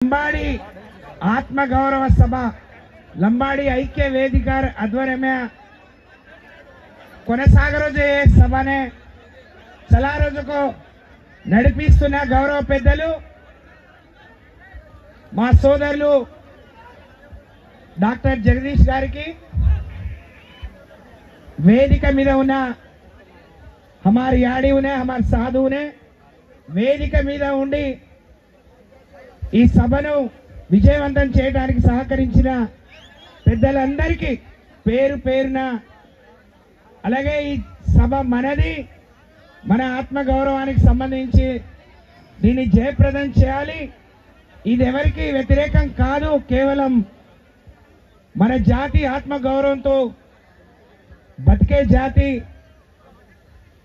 लंबाड़ी आत्मगौरव सभा लंबाड़ी ऐक्य वेदिक आध्वर्यमे కొనసాగరోజు సభనే చాలా రోజుకు నడిపిస్తున్న గౌరవ పెద్దలు మా సోదరులు డాక్టర్ జగదీష్ గారికి వేదిక మీద ఉన్న हमारे याड़ी ने हमारे साधु ने వేదిక మీద ఉండి ఈ సభను విజయవంతం చేయడానికి సహకరించిన పెద్దలందరికీ పేరు పేరున అలాగే ఈ సభ మనది మన ఆత్మ గౌరవానికి సంబంధించి దీన్ని జయప్రదం చేయాలి ఇది ఎవరికి వ్యతిరేకం కాదు కేవలం మన జాతి ఆత్మ గౌరవంతో బతికే జాతి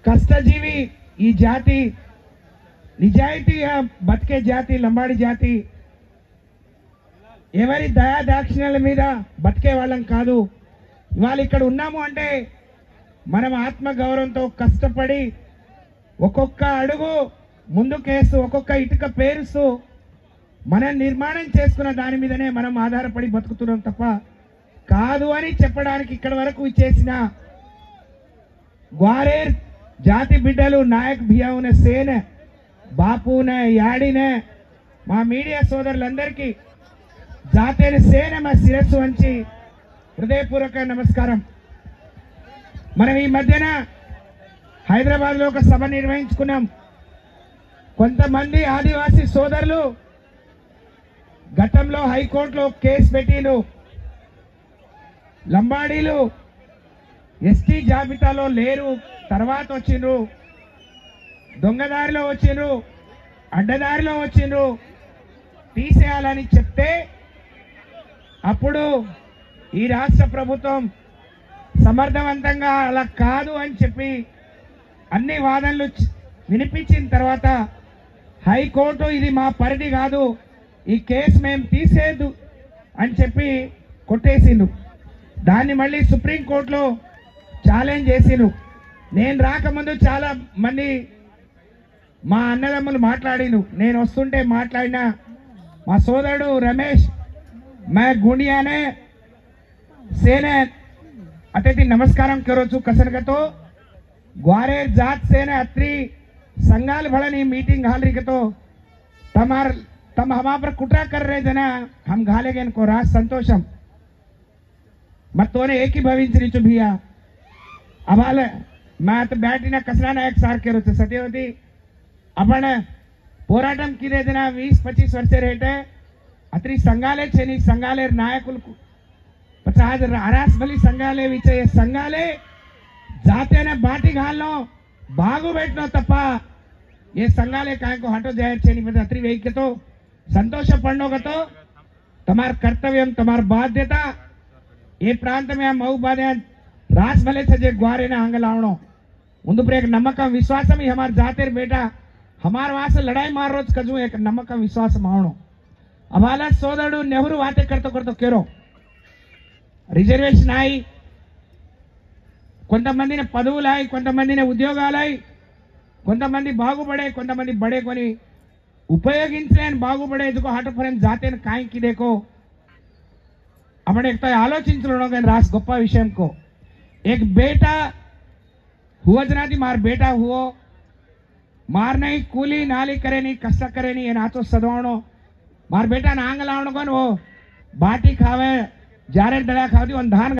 కష్టజీవి ఈ జాతి నిజాయితీగా బతికే జాతి లంబాడి జాతి ఎవరి దయా దాక్షిణ్యాల మీద బతికే వాళ్ళం కాదు ఇవాళ ఇక్కడ ఉన్నాము అంటే మనం ఆత్మ గౌరవంతో కష్టపడి ఒక్కొక్క అడుగు ముందుకేస్తూ ఒక్కొక్క ఇటుక పేరుస్తూ మనం నిర్మాణం చేసుకున్న దాని మీదనే మనం ఆధారపడి బతుకుతున్నాం తప్ప కాదు అని చెప్పడానికి ఇక్కడ వరకు చేసిన ग्वारेर जाति बिड्डलु नायक भैया ने सेन बापू ने याड़ी ने मा मीडिया सोदरुलंदरिकी जाते सेन मा शिरस्सु वंची हृदयपूर्वक नमस्कारं మనం ఈ మధ్యన హైదరాబాద్ లో ఒక సభ నిర్వహించుకున్నాం కొంతమంది ఆదివాసీ సోదరులు గతంలో హైకోర్టులో కేసు పెట్టిలు లంబాడీలు ఎస్టీ జాబితాలో లేరు తర్వాత వచ్చిండ్రు దొంగదారిలో వచ్చిండ్రు అడ్డదారిలో వచ్చిండ్రు తీసేయాలని చెప్తే అప్పుడు ఈ రాష్ట్ర ప్రభుత్వం సమర్థవంతంగా అలా కాదు అని చెప్పి అన్ని వాదనలు వినిపించిన తర్వాత హైకోర్టు ఇది మా పరిధి కాదు ఈ కేసు మేము తీసేయద్దు అని చెప్పి కొట్టేసిండు దాన్ని మళ్ళీ సుప్రీంకోర్టులో ఛాలెంజ్ చేసిరు నేను రాకముందు చాలా మంది మా అన్నదమ్ములు మాట్లాడిను నేను వస్తుంటే మాట్లాడిన మా సోదరుడు రమేష్ మే గుండియానే సేనే अतिथि नमस्कारम करोचु कसनगतो ग्वारेर जात सेने अत्री संगाल भळनी मीटिंग हाल रिगतो तम हमा पर कुट्रा कर रहे जना हम घालेगेन को राज संतोषम मत्तोने एक ही भविंचरिचु भैया अबाल मैं बैठिना कसना नायक सार केरोचु सत्यवती आपण పోరాటం కిదేదన 20-25 वर्ष रेटे अत्री संगाले छेनी संगालेर नायकुल 50 आरास बली संगाले विचय संगाले जाते ने बाटी घालनो बागु बैठनो तप्पा ये संगाले काय को हटो जाहिर छेनी बद अत्री वेई के तो संतोष पड़नो गतो तमार कर्तव्यम तमार बाध्यता ये प्रांत में मऊ बादे रास भले छजे ग्वारे ने आंग लावणो मुंदु पर एक नमकम विश्वासम ही हमार जातेर बेटा हमार वास लड़ाई मार रोज कजू एक नमकम विश्वास मावणो अबाला सोदरडू नेहरू वाते करतो करतो केरो రిజర్వేషన్ అయి కొంతమందిని పదవులై కొంతమందిని ఉద్యోగాలై కొంతమంది బాగుపడే కొంతమంది బడే కొని ఉపయోగించలేని బాగుపడే ఎందుకో హఠ ఫరెన్ జాతేన కాయం की देखो अपने एक तो आलोचिंचलो गन रास गप्पा विषय को एक बेटा हुआ जनादी मार बेटा हुओ मार नहीं कूली नाली करे नहीं कष्ट करे नहीं ये ना तो सदवाणो मार बेटा नांग लावणो गन वो बाटी खावे जारे डला खावती धान